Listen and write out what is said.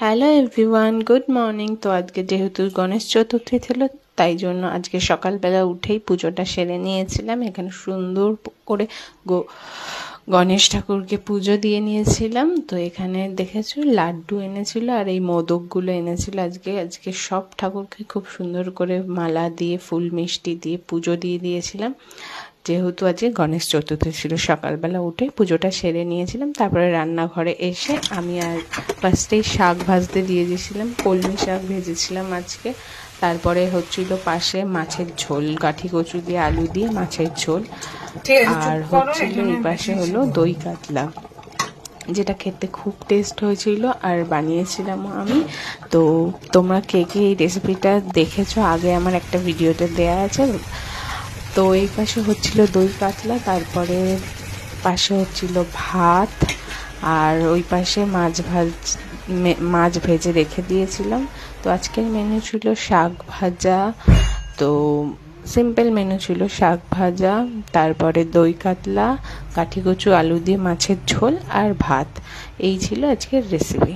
Hello everyone, good morning. তো আজকে যেহেতু গণেশ চতুর্থী ছিল, তাই জন্য আজকে সকালবেলা উঠেই পুজোটা সেরে নিয়েছিলাম। এখানে সুন্দর করে গণেশ ঠাকুরকে পুজো দিয়ে নিয়েছিলাম। তো এখানে দেখেছো লাড্ডু এনেছিল আর এই মোদকগুলো এনেছিল। আজকে সব ঠাকুরকে খুব সুন্দর করে মালা দিয়ে ফুল মিষ্টি দিয়ে পুজো দিয়ে দিয়েছিলাম। যেহেতু আজকে গণেশ চতুর্থী ছিল, সকালবেলা উঠে পুজোটা সেরে নিয়েছিলাম। তারপরে রান্নাঘরে এসে আমি আর ফার্স্টেই শাক ভাজতে দিয়ে দিয়েছিলাম, কলমি শাক ভেজেছিলাম আজকে। তারপরে হচ্ছিল পাশে মাছের ঝোল, কাঠি কচু দিয়ে আলু দিয়ে মাছের ঝোল। আর হচ্ছিল এই পাশে হলো দই কাতলা, যেটা খেতে খুব টেস্ট হয়েছিল আর বানিয়েছিলাম আমি। তো তোমরা কে কে এই রেসিপিটা দেখেছো আগে আমার একটা ভিডিওতে দেয়া আছে। তো এই পাশে হচ্ছিল দই কাতলা, তারপরে পাশে হচ্ছিল ভাত, আর ওই পাশে মাছ ভেজে রেখে দিয়েছিলাম। তো আজকের মেনু ছিল শাক ভাজা। তো সিম্পল মেনু ছিল শাক ভাজা, তারপরে দই কাতলা, কাঠি কচু আলু দিয়ে মাছের ঝোল আর ভাত। এই ছিল আজকের রেসিপি।